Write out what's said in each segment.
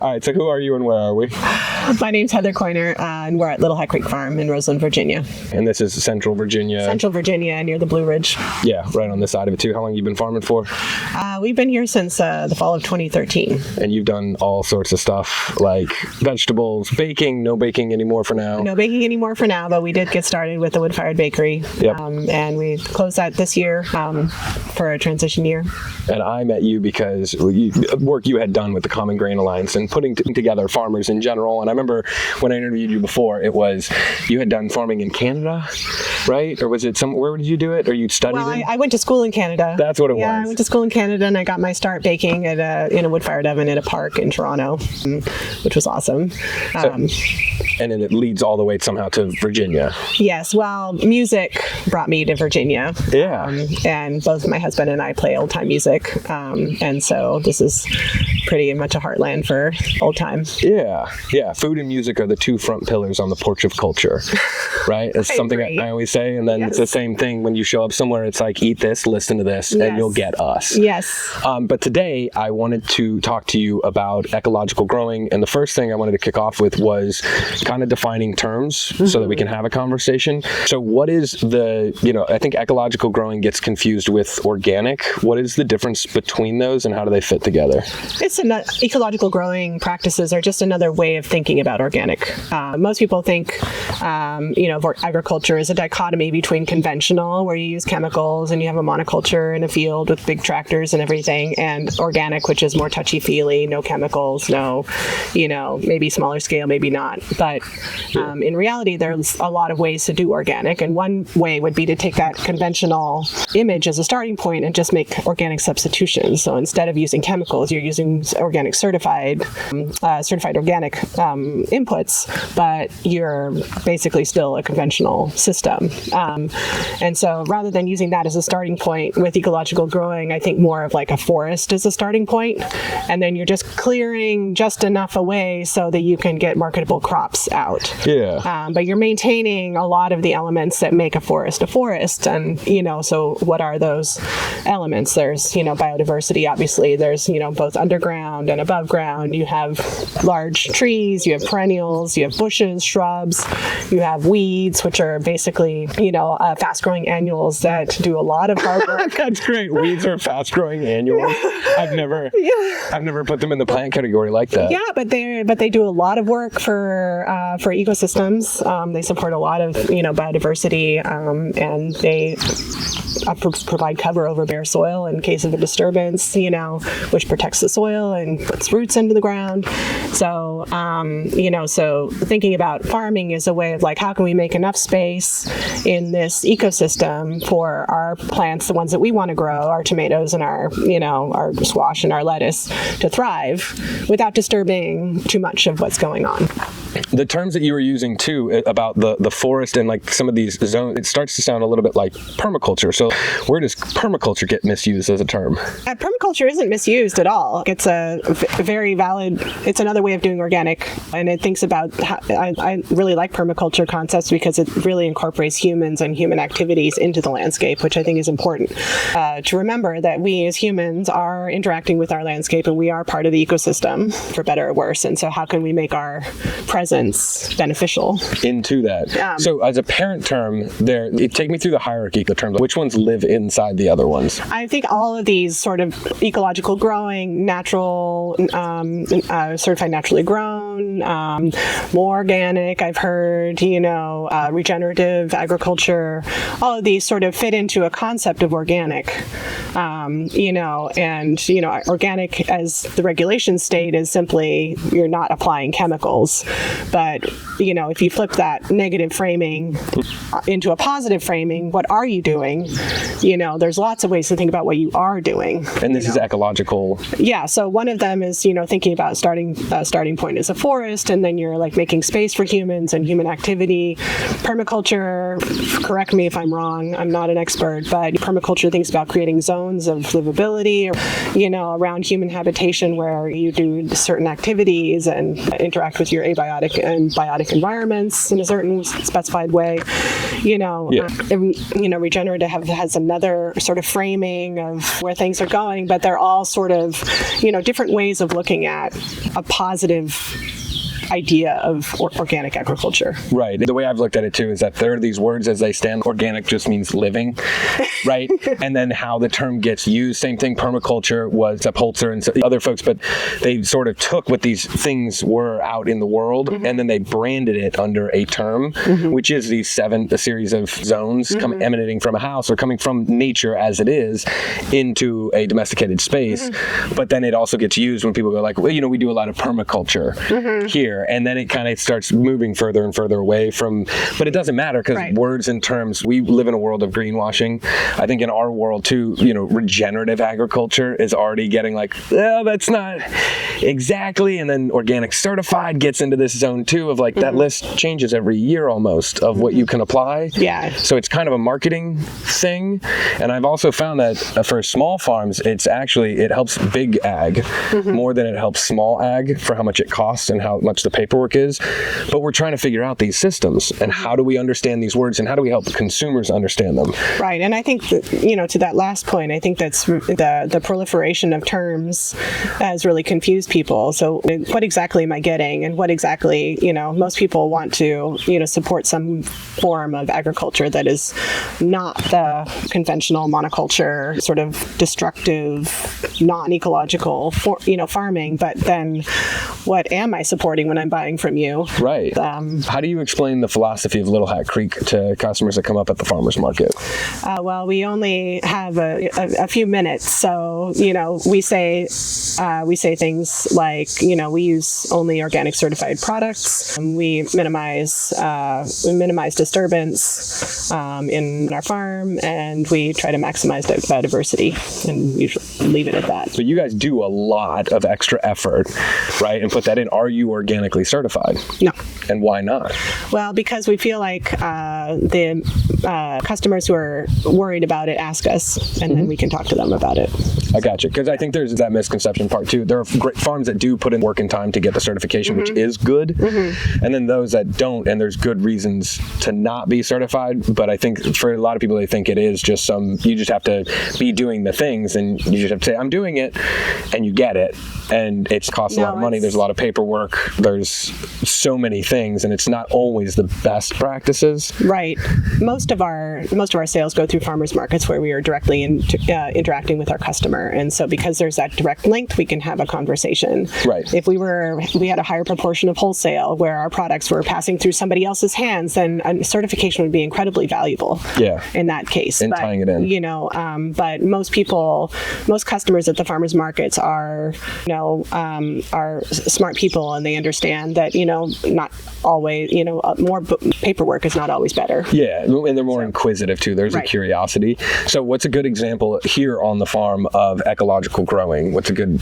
All right, so who are you and where are we? My name's Heather Coiner, and we're at Little High Creek Farm in Roseland, Virginia. And this is Central Virginia. Central Virginia, near the Blue Ridge. Yeah, right on this side of it too. How long have you been farming for? We've been here since the fall of 2013. And you've done all sorts of stuff, like vegetables, baking, no baking anymore for now. No baking anymore for now, but we did get started with the wood-fired bakery. Yep. And we closed that this year for a transition year. And I met you because work you had done with the Common Grain Alliance and putting together farmers in general. And I remember when I interviewed you before, it was you had done farming in Canada, right? Or was it where did you do it? Or you studied it? I went to school in Canada. That's what it was. Yeah, I went to school in Canada, and I got my start baking in a wood-fired oven at a park in Toronto, which was awesome. And then it leads all the way somehow to Virginia. Yes, well, music brought me to Virginia. Yeah. And both my husband and I play old-time music. And so this is pretty much a heartland for old time. Yeah. Food and music are the two front pillars on the porch of culture, right? It's something I always say. And then It's the same thing when you show up somewhere. It's like, eat this, listen to this, and you'll get us. Yes. But today I wanted to talk to you about ecological growing. And the first thing I wanted to kick off with was kind of defining terms so that we can have a conversation. So what is I think ecological growing gets confused with organic. What is the difference between those and how do they fit together? Ecological growing practices are just another way of thinking about organic. Most people think, of agriculture as a dichotomy between conventional, where you use chemicals and you have a monoculture in a field with big tractors and everything, and organic, which is more touchy-feely, no chemicals, no, maybe smaller scale, maybe not. But in reality, there's a lot of ways to do organic. And one way would be to take that conventional image as a starting point and just make organic substitutions. So instead of using chemicals, you're using organic certified organic inputs, but you're basically still a conventional system. And so rather than using that as a starting point with ecological growing, I think more of like a forest as a starting point. And then you're just clearing just enough away so that you can get marketable crops out. Yeah. But you're maintaining a lot of the elements that make a forest. And, so what are those elements? There's, biodiversity, obviously. There's, both underground and above ground. You have large trees, you have perennials, you have bushes, shrubs, you have weeds, which are basically, fast-growing annuals that do a lot of hard work. That's great. Weeds are fast-growing annuals. I've never put them in the plant category like that. Yeah, but they do a lot of work for ecosystems. They support a lot of biodiversity, and they provide cover over bare soil in case of a disturbance, which protects the soil and puts roots into the ground. So, so thinking about farming is a way of like, how can we make enough space in this ecosystem for our plants, the ones that we want to grow, our tomatoes and our squash and our lettuce, to thrive without disturbing too much of what's going on. The terms that you were using too about the forest and like some of these zones, it starts to sound a little bit like permaculture. So where does permaculture get misused as a term? Permaculture isn't misused at all. It's a very valid, it's another way of doing organic. And it thinks about, I really like permaculture concepts because it really incorporates humans and human activities into the landscape, which I think is important to remember that we as humans are interacting with our landscape and we are part of the ecosystem, for better or worse. And so how can we make our presence beneficial into that? So as a parent term, take me through the hierarchy of the terms. Which ones live inside the other ones? I think all of these sort of ecological growing, natural, certified naturally grown, more organic, I've heard, regenerative agriculture, all of these sort of fit into a concept of organic, organic as the regulations state is simply you're not applying chemicals. But, if you flip that negative framing into a positive framing, what are you doing? There's lots of ways to think about what you are doing. And this is ecological. Yeah. So one of them is, thinking about starting point as a forest, and then you're like making space for humans and human activity. Permaculture, correct me if I'm wrong, I'm not an expert, but permaculture thinks about creating zones of livability, around human habitation where you do certain activities and interact with your abiotic and biotic environments in a certain specified way. Regenerative has another sort of framing of where things are going, but they're all sort of, different ways of looking at a positive idea of organic agriculture. Right. The way I've looked at it too is that there are these words as they stand. Organic just means living, right? And then how the term gets used. Same thing. Permaculture was Upholzer and other folks, but they sort of took what these things were out in the world and then they branded it under a term, which is a series of zones emanating from a house or coming from nature as it is into a domesticated space. But then it also gets used when people go like, well, we do a lot of permaculture here. And then it kind of starts moving further and further away from, but it doesn't matter because words and terms, we live in a world of greenwashing. I think in our world too, regenerative agriculture is already getting like, oh, that's not exactly. And then organic certified gets into this zone too of like that list changes every year almost of what you can apply. Yeah. So it's kind of a marketing thing. And I've also found that for small farms, it helps big ag more than it helps small ag for how much it costs and how much the paperwork is. But we're trying to figure out these systems and how do we understand these words and how do we help consumers understand them? Right. And I think that, to that last point, I think that's the proliferation of terms has really confused people. So what exactly am I getting? And what exactly, most people want to, support some form of agriculture that is not the conventional monoculture, sort of destructive, non-ecological, farming. But then what am I supporting when I'm buying from you? Right. How do you explain the philosophy of Little Hat Creek to customers that come up at the farmers market? Well, we only have a few minutes, so we say things like we use only organic certified products. We minimize disturbance in our farm, and we try to maximize biodiversity, and usually leave it at that. So you guys do a lot of extra effort, right? And put that in. Are you organically certified? No. And why not? Well, because we feel like the customers who are worried about it ask us, and then we can talk to them about it. I gotcha. Because I think there's that misconception part too. There are great farms that do put in work and time to get the certification, which is good. And then those that don't, and there's good reasons to not be certified. But I think for a lot of people, they think it is just you just have to be doing the things and you just have to say, I'm doing it, and you get it. And it costs a lot of money. There's a lot of paperwork. There's so many things, and it's not always the best practices. Right. Most of our sales go through farmers markets where we are directly interacting with our customer, and so because there's that direct link, we can have a conversation. Right. If we had a higher proportion of wholesale where our products were passing through somebody else's hands, then a certification would be incredibly valuable. Yeah. In that case, and tying it in. But most customers at the farmers markets are smart people, and they understand that not always more paperwork is not always better. Yeah, and they're more inquisitive too. There's a curiosity. So what's a good example here on the farm of ecological growing? What's a good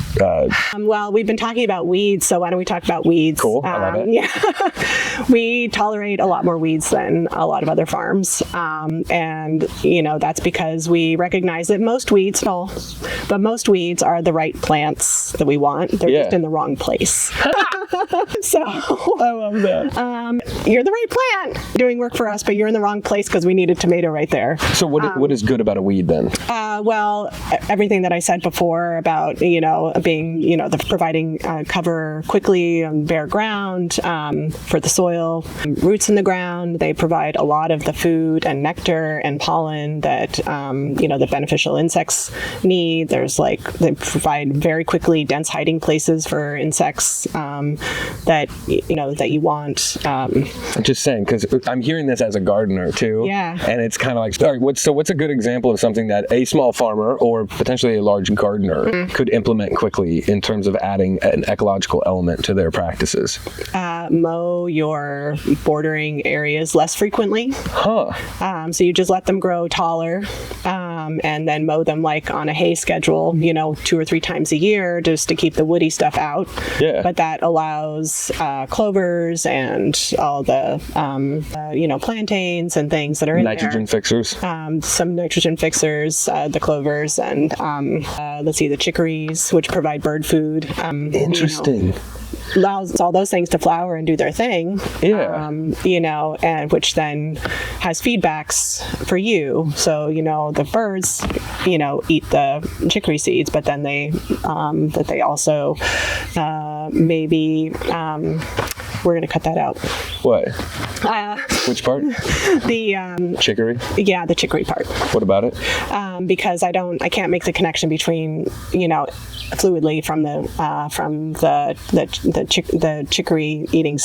well, we've been talking about weeds, so why don't we talk about weeds? Cool. I love it. Yeah. We tolerate a lot more weeds than a lot of other farms, and that's because we recognize that most weeds are the right plants that we want. They're just in the wrong place. So I love that. You're the right plant doing work for us, but you're in the wrong place because we need a tomato right there. So what is good about a weed then? Well, everything that I said before about being providing cover quickly on bare ground for the soil, roots in the ground. They provide a lot of the food and nectar and pollen that the beneficial insects need. They provide very quickly dense hiding places for insects that you want. I'm just saying, because I'm hearing this as a gardener too. Yeah. And it's kind of like, all right, what's a good example of something that a small farmer or potentially a large gardener could implement quickly in terms of adding an ecological element to their practices? Mow your bordering areas less frequently. So you just let them grow taller, and then mow them like on a hay schedule, 2 or 3 times a year, just to keep the woody stuff out. Yeah. But that allows clovers and all the plantains and things that are in nitrogen fixers. Some nitrogen fixers, the clovers, and the chicories, which provide bird food. Interesting. allows all those things to flower and do their thing. Yeah. And which then has feedbacks for you. So, the birds, eat the chicory seeds, but then they also maybe, we're going to cut that out. What? Which part? The chicory? Yeah, the chicory part. What about it? Because I can't make the connection between, fluidly from the chicory eating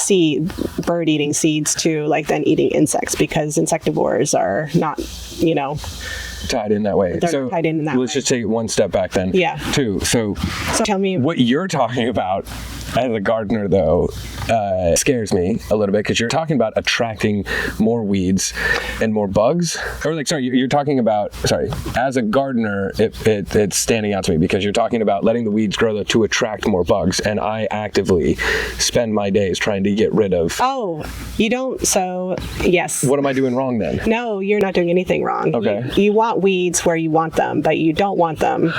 bird eating seeds to like then eating insects, because insectivores are not, tied in that way. They're tied in that way. Let's just take it one step back then. Yeah. Two. So tell me what you're talking about as a gardener, though, scares me a little bit, because you're talking about attracting more weeds and more bugs. Or you're talking about, as a gardener, it's standing out to me, because you're talking about letting the weeds grow to attract more bugs, and I actively spend my days trying to get rid of. Oh, you don't? So, yes. What am I doing wrong then? No, you're not doing anything wrong. Okay. You want weeds where you want them, but you don't want them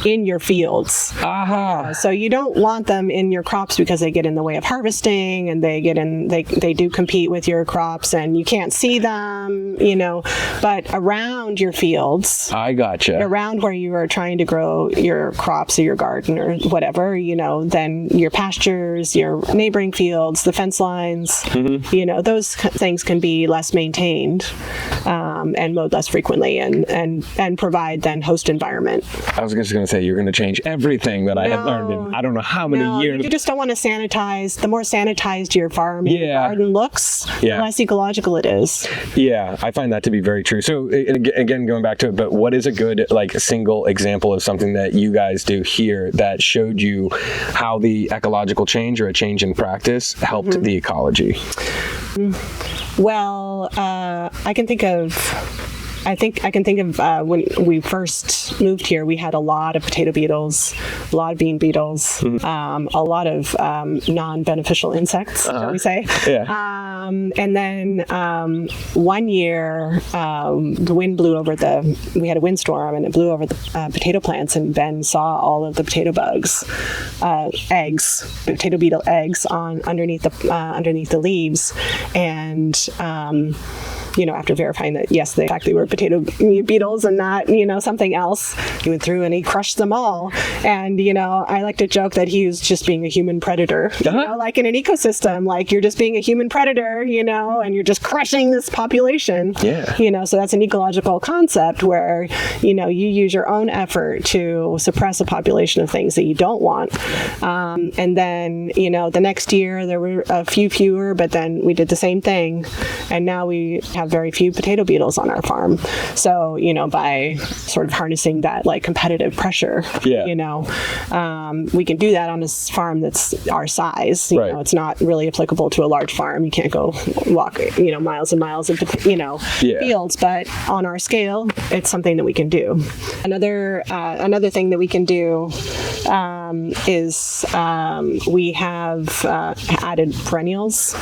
in your fields. Aha. So you don't want them in your crops because they get in the way of harvesting, and they do compete with your crops, and you can't see them, but around your fields. I gotcha. Around where you are trying to grow your crops or your garden or whatever, then your pastures, your neighboring fields, the fence lines, mm-hmm. Those things can be less maintained, and mowed less frequently, and provide then host environment. I was just going to say, you're going to change everything that I had learned in I don't know how many years. You just don't want to sanitize. The more sanitized your farm, your garden looks, the less ecological it is. Yeah, I find that to be very true. So again, going back to it, but what is a good single example of something that you guys do here that showed you how the ecological change or a change in practice helped mm-hmm. the ecology? Well, I can think of when we first moved here, we had a lot of potato beetles, a lot of bean beetles, mm-hmm. A lot of non-beneficial insects, shall we say. Yeah. And then one year, the wind blew over we had a windstorm, and it blew over the potato plants, and Ben saw all of the potato bugs, potato beetle eggs underneath the leaves. And after verifying that, yes, they were potato beetles and not, something else, he went through and he crushed them all. And, I like to joke that he was just being a human predator, like in an ecosystem, like you're just being a human predator, and you're just crushing this population. Yeah. So that's an ecological concept where, you use your own effort to suppress a population of things that you don't want. And then, the next year there were a few fewer, but then we did the same thing. And now we have very few potato beetles on our farm. So, by sort of harnessing that competitive pressure, we can do that on a farm that's our size. You know, it's not really applicable to a large farm. You can't go walk, miles and miles in, fields, but on our scale, it's something that we can do. Another thing that we can do is we have added perennials.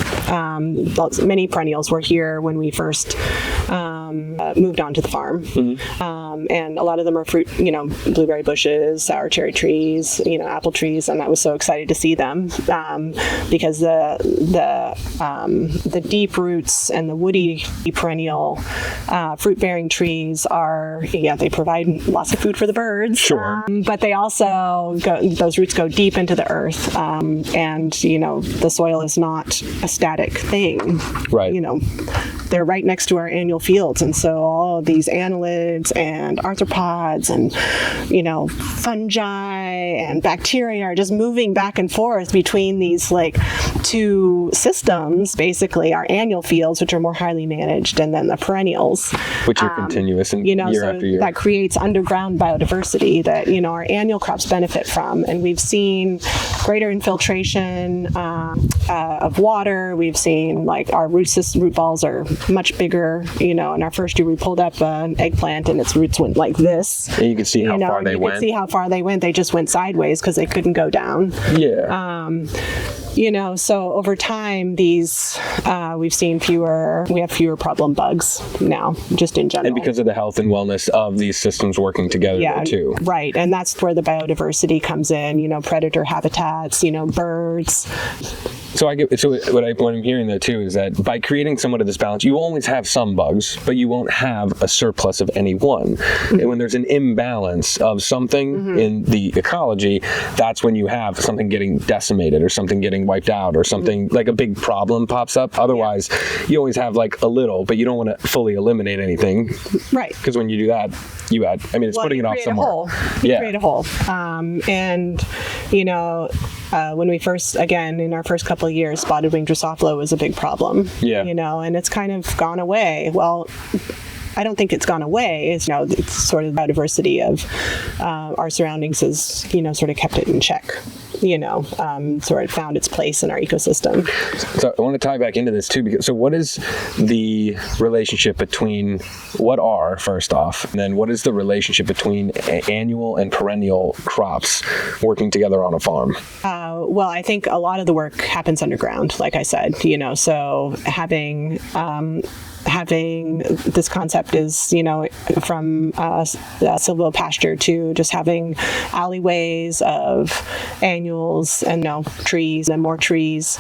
Many perennials were here when we first moved onto the farm. Mm-hmm. And a lot of them are fruit, blueberry bushes, sour cherry trees, apple trees, and I was so excited to see them because the deep roots and the woody perennial fruit-bearing trees they provide lots of food for the birds. Sure. But they also those roots go deep into the earth, and the soil is not a static thing. Right. They're right next to our annual fields, and so all of these annelids and arthropods and fungi and bacteria are just moving back and forth between these two systems, basically our annual fields, which are more highly managed, and then the perennials, which are continuous and year after year. That creates underground biodiversity that our annual crops benefit from. And we've seen greater infiltration of water. We've seen our root balls are much bigger. In our first year we pulled up an eggplant and its roots went like this. And you can see how far they went. You can see how far they went. They just went sideways because they couldn't go down. Yeah. So over time, these we have fewer problem bugs now, just in general. And because of the health and wellness of these systems working together there too. Right. And that's where the biodiversity comes in, predator habitats, birds. So what I'm hearing though too is that by creating somewhat of this balance, you always have some bugs, but you won't have a surplus of any one. And when there's an imbalance of something in the ecology, that's when you have something getting decimated or something getting wiped out or something like a big problem pops up. Otherwise, you always have like a little, but you don't want to fully eliminate anything. Right. Because when you do that, it's putting it off somewhere. You create a hole. When we first, again, in our first couple of years, spotted wing Drosophila was a big problem. Yeah. And it's kind of gone away. Well, I don't think it's gone away. It's sort of the biodiversity of our surroundings has, sort of kept it in check. Sort of found its place in our ecosystem. So I want to tie back into this too, because what is the relationship between first off, and then what is the relationship between annual and perennial crops working together on a farm? Well, I think a lot of the work happens underground, like I said, so having this concept is, from silvopasture to just having alleyways of annuals and trees and more trees.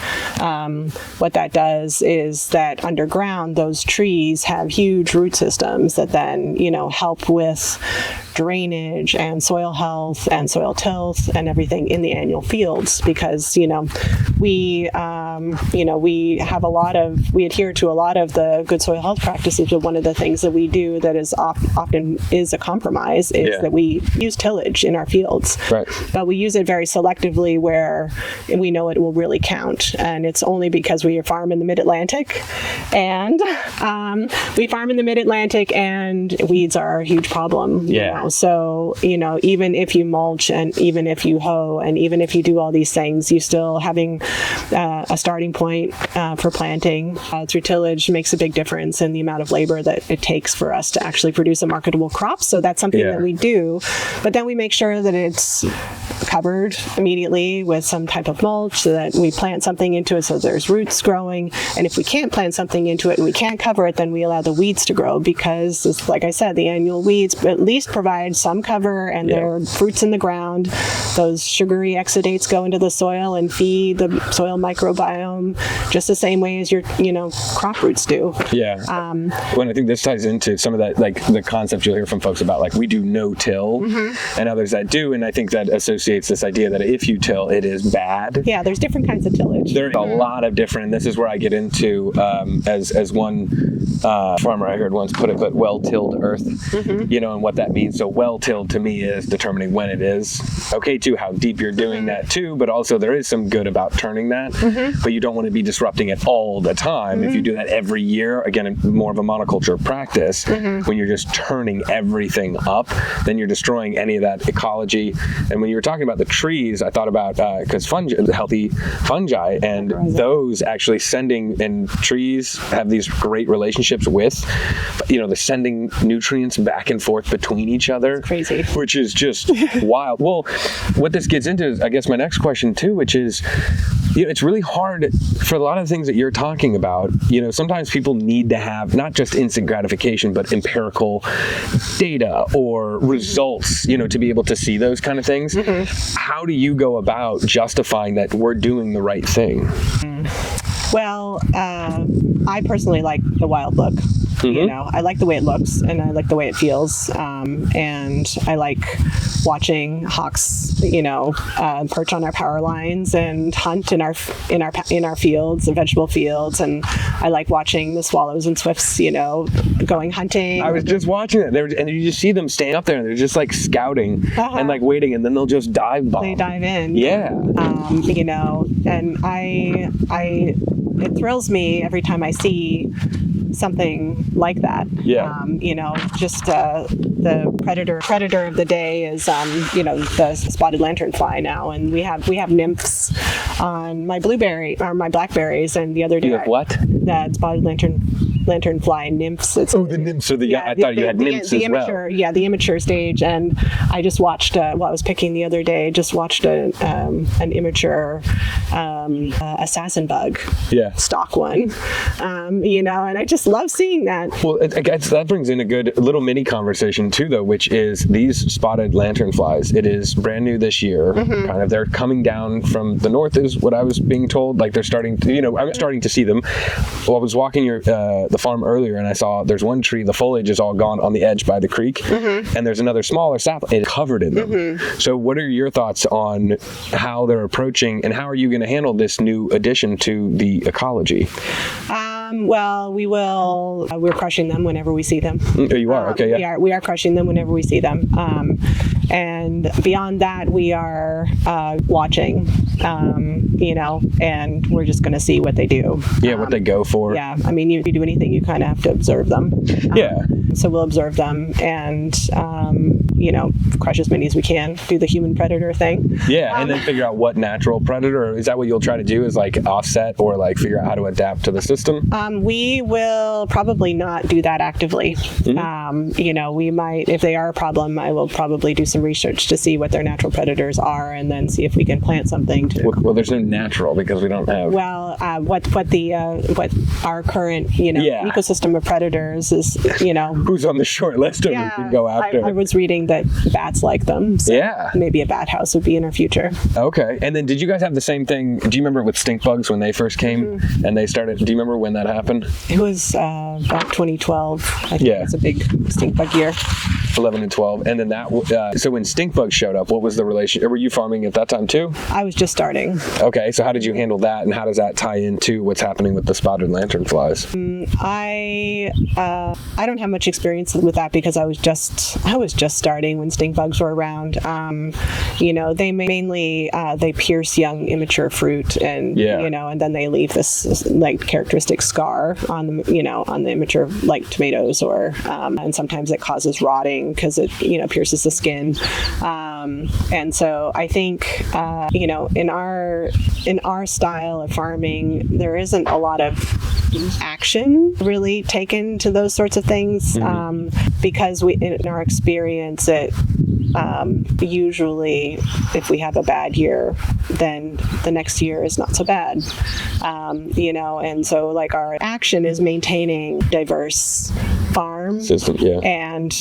What that does is that underground, those trees have huge root systems that then, help with drainage and soil health and soil tilth and everything in the annual fields, because we adhere to a lot of the good soil health practices, but one of the things that we do that is often is a compromise is that we use tillage in our fields, right? But we use it very selectively where we know it will really count, and it's only because we farm in the Mid-Atlantic, and weeds are a huge problem. So, even if you mulch and even if you hoe and even if you do all these things, you still having a starting point for planting through tillage makes a big difference in the amount of labor that it takes for us to actually produce a marketable crop. So that's something that we do. But then we make sure that it's covered immediately with some type of mulch, so that we plant something into it so there's roots growing. And if we can't plant something into it and we can't cover it, then we allow the weeds to grow, because, like I said, the annual weeds at least provide some cover, and there are fruits in the ground. Those sugary exudates go into the soil and feed the soil microbiome just the same way as your crop roots do. When I think this ties into some of that, like the concept you'll hear from folks about, like we do no-till and others that do, and I think that associates this idea that if you till, it is bad. There's different kinds of tillage. There's a lot of different, and this is where I get into as one farmer I heard once put it, but well-tilled earth, and what that means. So well-tilled to me is determining when it is okay to, how deep you're doing that too, but also there is some good about turning that, but you don't want to be disrupting it all the time. If you do that every year, again, more of a monoculture practice, when you're just turning everything up, then you're destroying any of that ecology. And when you were talking about the trees, I thought about, because healthy fungi, and those actually and trees have these great relationships with, the sending nutrients back and forth between each other. It's crazy. Which is just wild. Well, what this gets into is, I guess, my next question too, which is, it's really hard for a lot of the things that you're talking about. Sometimes people need to have not just instant gratification, but empirical data or results, to be able to see those kind of things. How do you go about justifying that we're doing the right thing? Well, I personally like the wild look. I like the way it looks, and I like the way it feels, and I like watching hawks, perch on our power lines and hunt in our fields, and vegetable fields, and I like watching the swallows and swifts, going hunting. I was just watching it, and you just see them standing up there, and they're just like scouting and like waiting, and then they'll just dive bomb. They dive in. And it thrills me every time I see something like that. Just the predator of the day is the spotted lanternfly now, and we have nymphs on my blackberries, and the other day you have what? That spotted lantern lanternfly nymphs. The nymphs are I thought you had nymphs the as immature, well. Yeah, the immature stage. And I just watched, while I was picking the other day, just watched an immature assassin bug stalk one, and I just love seeing that. Well, I guess that brings in a good little mini conversation too, though, which is these spotted lanternflies. It is brand new this year. Kind of, they're coming down from the north, is what I was being told. Like they're starting to, I'm starting to see them. Well, I was walking the farm earlier, and I saw there's one tree, the foliage is all gone on the edge by the creek, and there's another smaller sapling. It's covered in them. So, what are your thoughts on how they're approaching, and how are you going to handle this new addition to the ecology? Well, we're crushing them whenever we see them. Oh, you are? Okay, yeah. We are crushing them whenever we see them. And beyond that, we are watching, and we're just going to see what they do. Yeah, what they go for. Yeah, I mean, you do anything, you kind of have to observe them. So we'll observe them and, crush as many as we can, do the human predator thing. Yeah, and then figure out what natural predator, or is that what you'll try to do, is like offset or like figure out how to adapt to the system? We will probably not do that actively. We might, if they are a problem, I will probably do some research to see what their natural predators are, and then see if we can plant something to. Well, there's no natural because we don't have. Well, what our current ecosystem of predators is, Who's on the short list of who can go after? I was reading that bats like them. So maybe a bat house would be in our future. Okay. And then did you guys have the same thing? Do you remember with stink bugs when they first came and they started? Do you remember when that happened? It was about 2012. I think it's a big stink bug year. 11 and 12. And then that, so when stink bugs showed up, what was the relation? Were you farming at that time too? I was just starting. Okay. So how did you handle that, and how does that tie into what's happening with the spotted lanternflies? I don't have much experience with that because I was just starting when stink bugs were around. They mainly they pierce young immature fruit, and and then they leave this like characteristic scar on the immature, like tomatoes, or and sometimes it causes rotting because it pierces the skin. And so I think in our style of farming, there isn't a lot of action really taken to those sorts of things, because in our experience, it usually, if we have a bad year, then the next year is not so bad, and so like our action is maintaining diverse farm system, and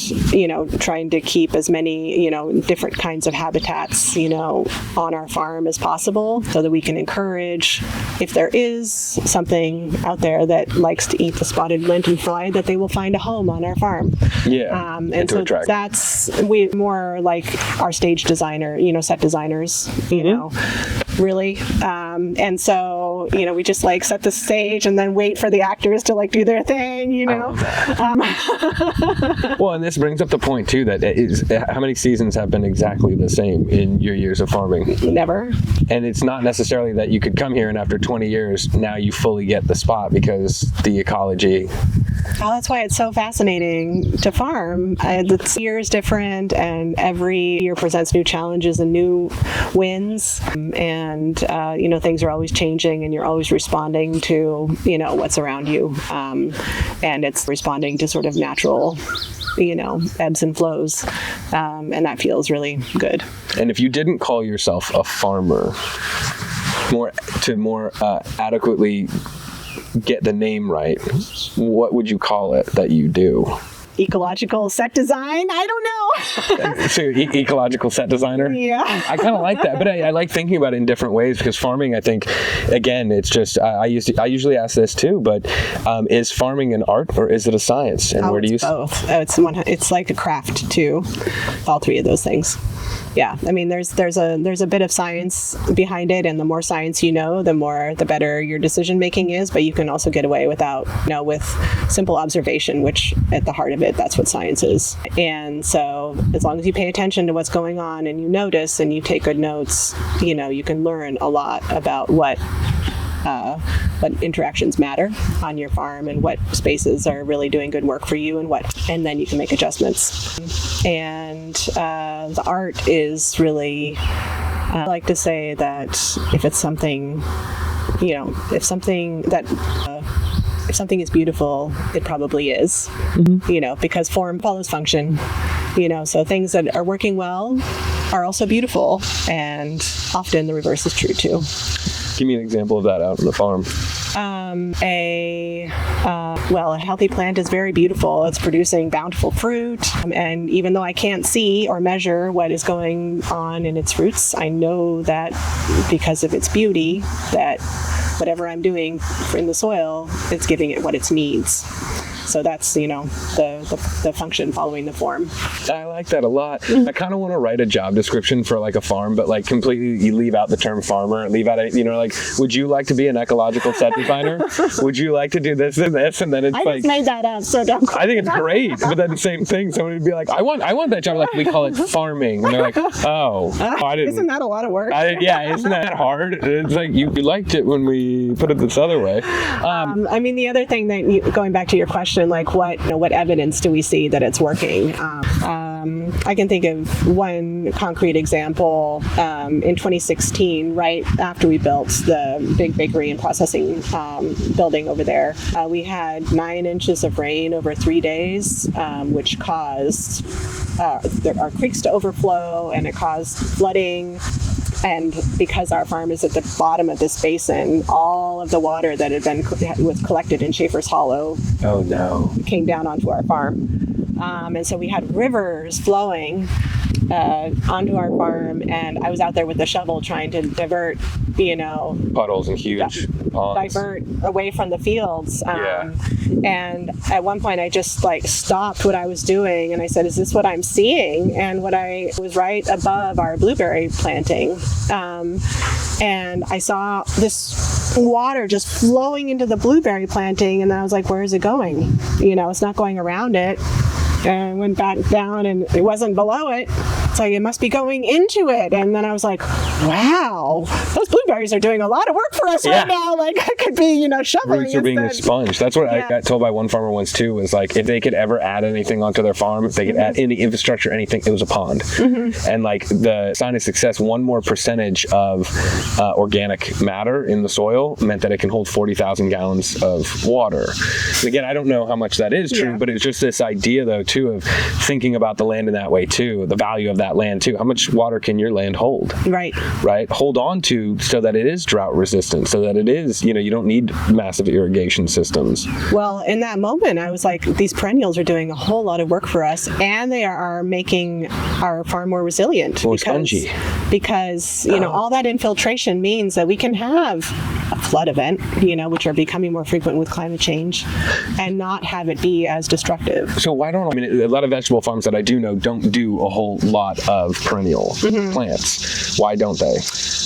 trying to keep as many different kinds of habitats on our farm as possible, so that we can encourage, if there is something out there that likes to eat the spotted lanternfly, that they will find a home on our farm. And so attract. That's more like our stage designer, set designers, really. And so, we just like set the stage and then wait for the actors to like do their thing, Well, and this brings up the point too, that how many seasons have been exactly the same in your years of farming? Never. And it's not necessarily that you could come here and after 20 years, now you fully get the spot because the ecology. Well, that's why it's so fascinating to farm. The year is different, and every year presents new challenges and new wins. And, things are always changing, and you're always responding to, what's around you. And it's responding to sort of natural, ebbs and flows. And that feels really good. And if you didn't call yourself a farmer, more adequately get the name right, what would you call it that you do? Ecological set design? I don't know. So ecological set designer? Yeah. I kind of like that, but I like thinking about it in different ways, because farming, I think, again, it's just, I usually ask this too, but is farming an art or is it a science? And where do you? Both. It's like a craft too. All three of those things. Yeah, I mean, there's a bit of science behind it, and the more science the better your decision making is. But you can also get away with simple observation, which at the heart of it, that's what science is. And so, as long as you pay attention to what's going on and you notice and you take good notes, you can learn a lot about what interactions matter on your farm and what spaces are really doing good work for you, and then you can make adjustments. And the art is really, I like to say that if it's something, if something is beautiful, it probably is, because form follows function, so things that are working well are also beautiful, and often the reverse is true too. Give me an example of that out on the farm. A healthy plant is very beautiful. It's producing bountiful fruit. And even though I can't see or measure what is going on in its roots, I know that because of its beauty, that whatever I'm doing in the soil, it's giving it what it needs. So that's, the function following the form. I like that a lot. I kind of want to write a job description for like a farm, but like completely you leave out the term farmer, leave out, like, would you like to be an ecological set designer? Would you like to do this and this? And then it's I just made that up, so don't. I think it's great, but then the same thing, somebody would be like, I want that job. Like we call it farming. And they're like, I didn't. Isn't that a lot of work? Isn't that hard? It's like you liked it when we put it this other way. The other thing that going back to your question, like what evidence do we see that it's working? I can think of one concrete example. In 2016, right after we built the big bakery and processing building over there, we had 9 inches of rain over 3 days, which caused our creeks to overflow, and it caused flooding. And because our farm is at the bottom of this basin, all of the water that was collected in Schaefer's Hollow came down onto our farm. And so we had rivers flowing onto our farm, and I was out there with the shovel trying to divert, puddles and huge ponds. Divert away from the fields. And at one point I just stopped what I was doing, and I said, is this what I'm seeing? And I was right above our blueberry planting. And I saw this water just flowing into the blueberry planting, and I was like, where is it going? It's not going around it. And I went back down, and it wasn't below it. It's like, it must be going into it. And then I was like, wow, those blueberries are doing a lot of work for us right now. Like, I could be, shoveling. Roots are being a sponge. That's what I got told by one farmer once too, was like, if they could ever add anything onto their farm, if they could add any infrastructure, anything, it was a pond. And like the sign of success, one more percentage of organic matter in the soil meant that it can hold 40,000 gallons of water. And again, I don't know how much that is true, but it's just this idea though too of thinking about the land in that way too, the value of that land too. How much water can your land hold? Right. Hold on to so that it is drought resistant, so that it is, you don't need massive irrigation systems. Well, in that moment, I was like, these perennials are doing a whole lot of work for us, and they are making our farm more resilient. More spongy. Because, all that infiltration means that we can have a flood event, which are becoming more frequent with climate change, and not have it be as destructive. So why don't, a lot of vegetable farms that I do know don't do a whole lot of perennial plants. Why don't they?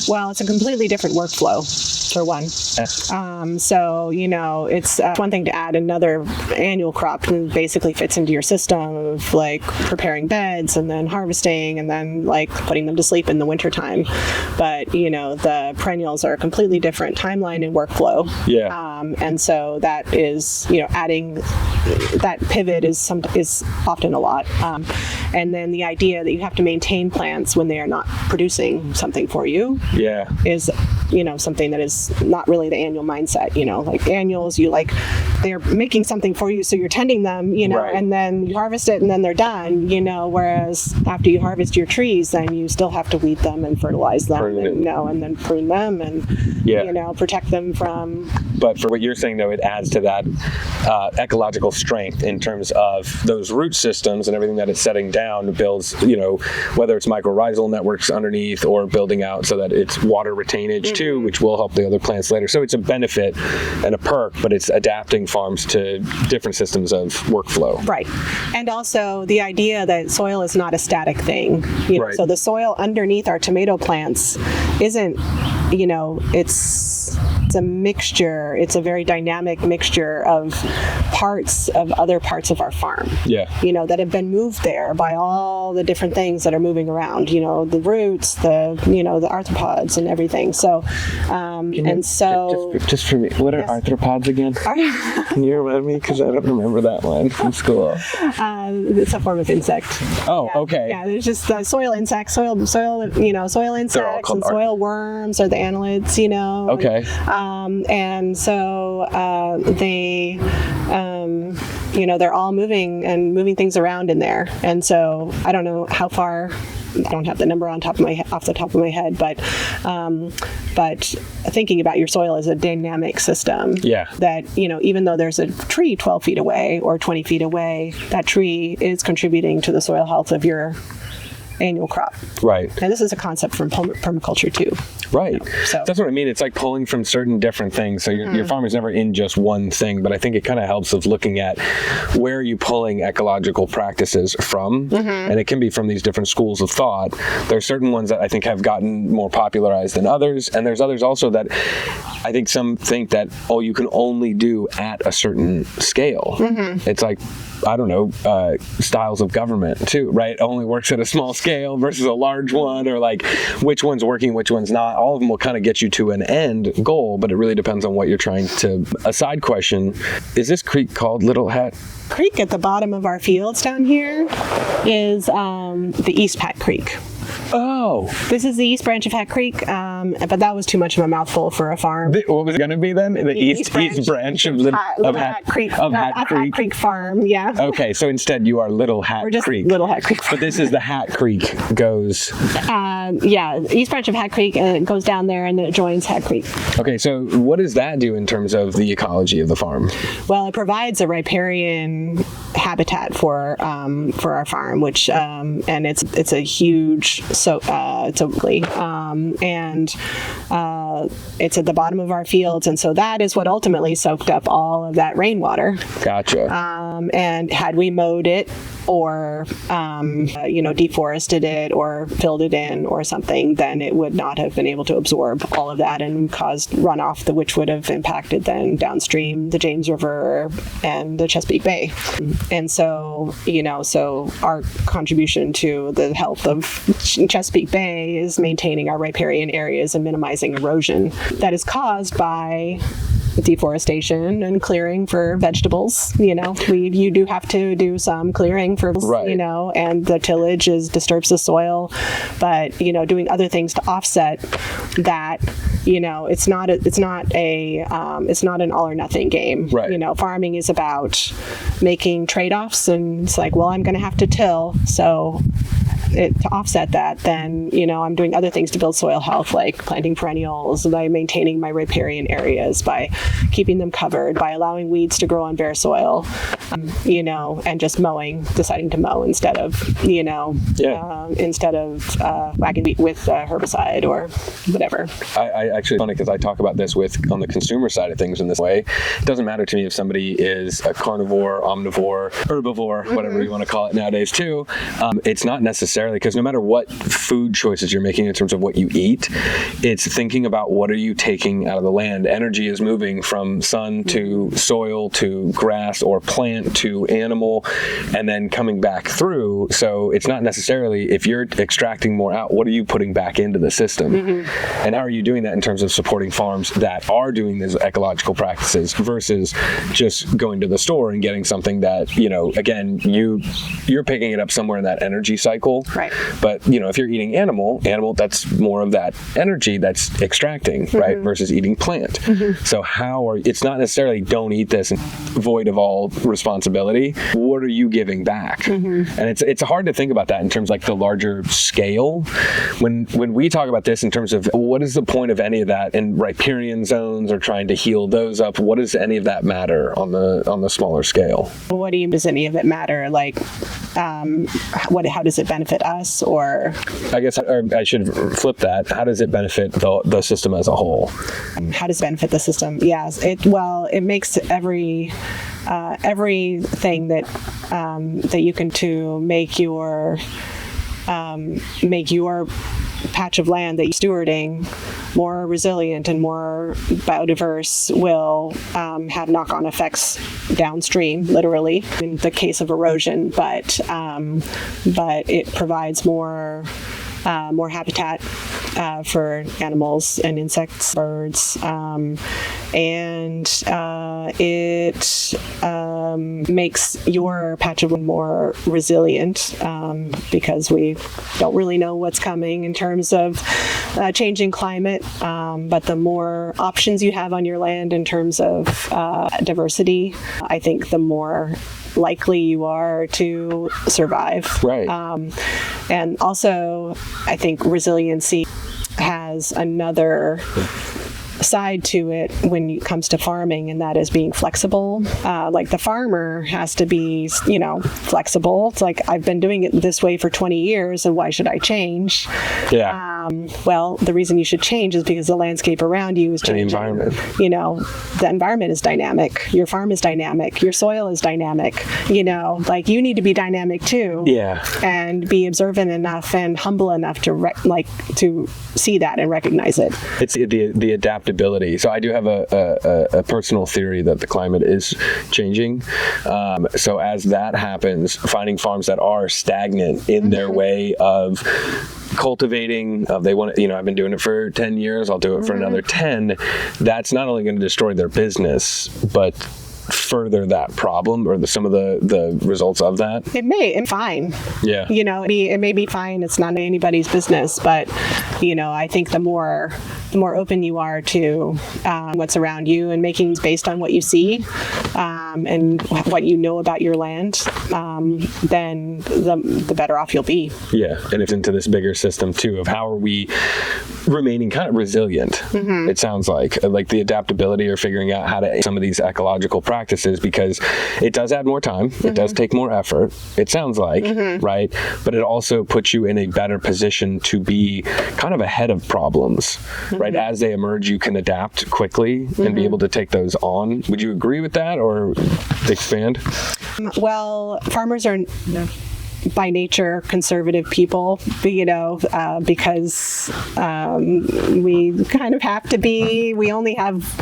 Well, it's a completely different workflow, for one. So, it's one thing to add another annual crop, and basically fits into your system of preparing beds and then harvesting and then putting them to sleep in the wintertime. But, the perennials are a completely different timeline and workflow. And so that is, adding that pivot is often a lot. And then the idea that you have to maintain plants when they are not producing something for you is, something that is not really the annual mindset. Annuals, they're making something for you, so you're tending them, and then you harvest it and then they're done, whereas after you harvest your trees, then you still have to weed them and fertilize them, and then prune them and, protect them from. But for what you're saying, though, it adds to that ecological strength in terms of those root systems and everything that it's setting down builds, whether it's mycorrhizal networks underneath or building out so that it's water retainage too, which will help the other plants later. So it's a benefit and a perk, but it's adapting farms to different systems of workflow. Right. And also the idea that soil is not a static thing. So the soil underneath our tomato plants isn't, it's a mixture. It's a very dynamic mixture of parts of other parts of our farm. That have been moved there by all the different things that are moving around. The roots, the arthropods, and everything. So, just for me, what are arthropods again? Can you remind me? Because I don't remember that one from school. It's a form of insect. Oh, okay. Yeah, there's just soil insects, soil insects, and soil worms are the annelids. Okay. And so they, they're all moving things around in there. And so I don't know how far. I don't have the number off the top of my head, but thinking about your soil as a dynamic system. Yeah. That, even though there's a tree 12 feet away or 20 feet away, that tree is contributing to the soil health of your annual crop. Right. And this is a concept from permaculture too. Right. So that's what I mean. It's like pulling from certain different things. So your farm is never in just one thing, but I think it kind of helps with looking at where are you pulling ecological practices from. And it can be from these different schools of thought. There's certain ones that I think have gotten more popularized than others. And there's others also that I think some think that, you can only do at a certain scale. It's like, I don't know, styles of government too, right? Only works at a small scale versus a large one, or like which one's working, which one's not. All of them will kind of get you to an end goal, but it really depends on what you're trying to. A side question, is this creek called Little Hat Creek at the bottom of our fields down here is the East Hat Creek. Oh. This is the East Branch of Hat Creek, but that was too much of a mouthful for a farm. What was it going to be then? The East Branch of Hat Creek. Hat Creek Farm, yeah. Okay, so instead you are Little Hat We're just Creek. Little Hat Creek Farm. But this is the Hat Creek goes... East Branch of Hat Creek, and it goes down there and it joins Hat Creek. Okay, so what does that do in terms of the ecology of the farm? Well, it provides a riparian habitat for our farm, which and it's a huge it's at the bottom of our fields, and so that is what ultimately soaked up all of that rainwater. Gotcha. And had we mowed it or deforested it or filled it in or something, then it would not have been able to absorb all of that and caused runoff, which would have impacted then downstream the James River and the Chesapeake Bay. And so our contribution to the health of Chesapeake Bay is maintaining our riparian areas and minimizing erosion that is caused by deforestation and clearing for vegetables. You do have to do some clearing for, right. And the tillage disturbs the soil, but doing other things to offset that. It's not an all or nothing game. Right. Farming is about making trade-offs, and it's like, well, I'm going to have to till, so to offset that, then I'm doing other things to build soil health, like planting perennials, by maintaining my riparian areas, by keeping them covered, by allowing weeds to grow on bare soil, and just deciding to mow instead of whacking wheat with herbicide or whatever. I actually funny because I talk about this on the consumer side of things in this way. It doesn't matter to me if somebody is a carnivore, omnivore, herbivore, whatever you want to call it nowadays too. It's not necessarily, because no matter what food choices you're making in terms of what you eat, it's thinking about what are you taking out of the land. Energy is moving from sun to soil to grass or plant to animal, and then coming back through. So it's not necessarily, if you're extracting more out, what are you putting back into the system? And how are you doing that in terms of supporting farms that are doing these ecological practices versus just going to the store and getting something that, again, you're picking it up somewhere in that energy cycle. Right. But, if you're eating animal, that's more of that energy that's extracting, right, versus eating plant. So it's not necessarily don't eat this and void of all responsibility. What are you giving back? And it's hard to think about that in terms of like the larger scale. When we talk about this in terms of what is the point of any of that in riparian zones or trying to heal those up, what does any of that matter on the smaller scale? Does any of it matter? Like, how does it benefit us? Or I guess I should flip that. How does it benefit the system as a whole? How does it benefit the system? Yes. It makes everything that you can to make your patch of land that you're stewarding more resilient and more biodiverse will have knock-on effects downstream, literally, in the case of erosion, but it provides more habitat for animals and insects, birds, and it makes your patch of land more resilient because we don't really know what's coming in terms of changing climate. But the more options you have on your land in terms of diversity, I think the more likely you are to survive. Right. And also, I think resiliency has another side to it when it comes to farming, and that is being flexible. Like the farmer has to be, flexible. It's like, I've been doing it this way for 20 years, and why should I change? Yeah. Well, the reason you should change is because the landscape around you is changing. The environment. The environment is dynamic. Your farm is dynamic. Your soil is dynamic. Like you need to be dynamic too. Yeah. And be observant enough and humble enough to to see that and recognize it. It's the adaptability. So I do have a personal theory that the climate is changing. So as that happens, finding farms that are stagnant in their way of cultivating, they want to, I've been doing it for 10 years, I'll do it for another 10. That's not only going to destroy their business, but further that problem or some of the results of that. It may, fine. Yeah. It may be fine. It's not anybody's business, but I think the more open you are to what's around you and making based on what you see and what you know about your land, then the better off you'll be. Yeah, and it's into this bigger system too of how are we remaining kind of resilient. It sounds like the adaptability or figuring out how to some of these ecological practices, because it does add more time, it does take more effort, it sounds like, right? But it also puts you in a better position to be kind of ahead of problems, right? As they emerge, you can adapt quickly and be able to take those on. Would you agree with that or expand? Well, farmers are by nature conservative people, because we kind of have to be. We only have,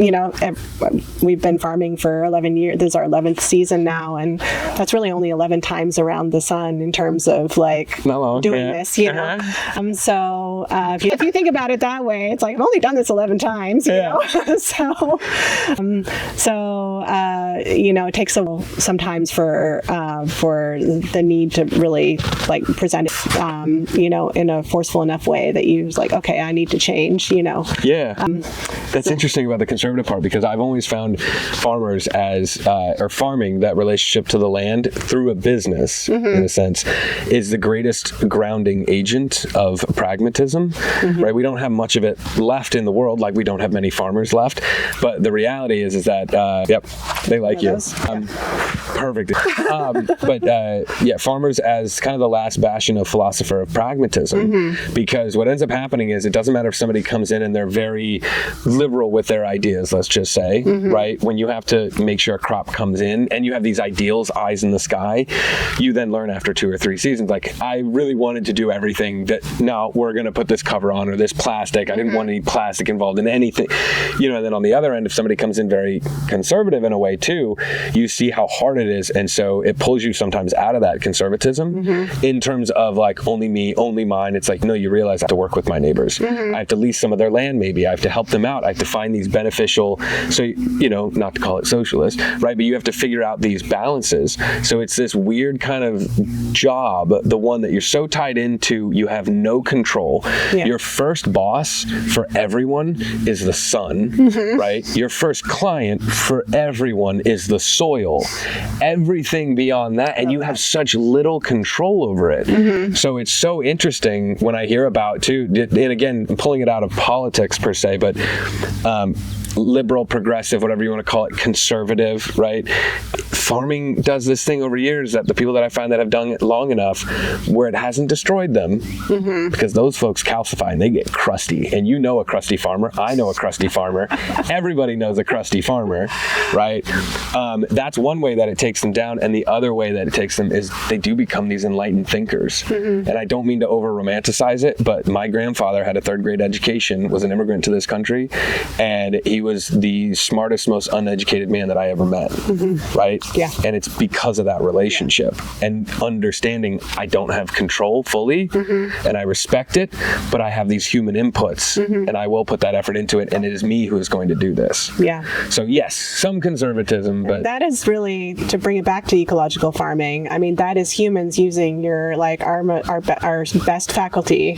we've been farming for 11 years. This is our 11th season now, and that's really only 11 times around the sun in terms of doing this, So if you think about it that way, it's like I've only done this 11 times, you know. It takes a while sometimes for the need to really present it, in a forceful enough way that you're like, okay, I need to change, Yeah. That's interesting about the conservative part, because I've always found farmers or farming, that relationship to the land through a business, in a sense, is the greatest grounding agent of pragmatism, right? We don't have much of it left in the world, like we don't have many farmers left, but the reality is that, they like you. Perfect. But farmers as kind of the last bastion of philosopher of pragmatism, because what ends up happening is it doesn't matter if somebody comes in and they're very liberal with their ideas, let's just say, right? When you have to make sure a crop comes in and you have these ideals, eyes in the sky, you then learn after 2 or 3 seasons, like, I really wanted to do everything that, no, we're going to put this cover on or this plastic. I didn't want any plastic involved in anything, and then on the other end, if somebody comes in very conservative in a way too, you see how hard it is. And so it pulls you sometimes out of that conservatism in terms of only me, only mine. It's like, no, you realize I have to work with my neighbors. I have to lease some of their land, maybe. I have to help them out. I have to find these beneficial, so, not to call it socialist, right? But you have to figure out these balances. So it's this weird kind of job, the one that you're so tied into, you have no control. Yeah. Your first boss for everyone is the sun, right? Your first client for everyone is the soil. Everything beyond that, and you have such little control over it. So it's so interesting when I hear about too, and again, pulling it out of politics per se, but liberal, progressive, whatever you want to call it, conservative, right? Farming does this thing over years that the people that I find that have done it long enough where it hasn't destroyed them, because those folks calcify and they get crusty. And you know a crusty farmer. I know a crusty farmer. Everybody knows a crusty farmer, right? That's one way that it takes them down. And the other way that it takes them is they do become these enlightened thinkers. And I don't mean to over romanticize it, but my grandfather had a 3rd grade education, was an immigrant to this country, and he was the smartest, most uneducated man that I ever met, right? Yeah. And it's because of that relationship and understanding I don't have control fully, and I respect it, but I have these human inputs, and I will put that effort into it, and it is me who is going to do this. Yeah. So yes, some conservatism, but that is really, to bring it back to ecological farming, I mean, that is humans using your, like, our best faculty,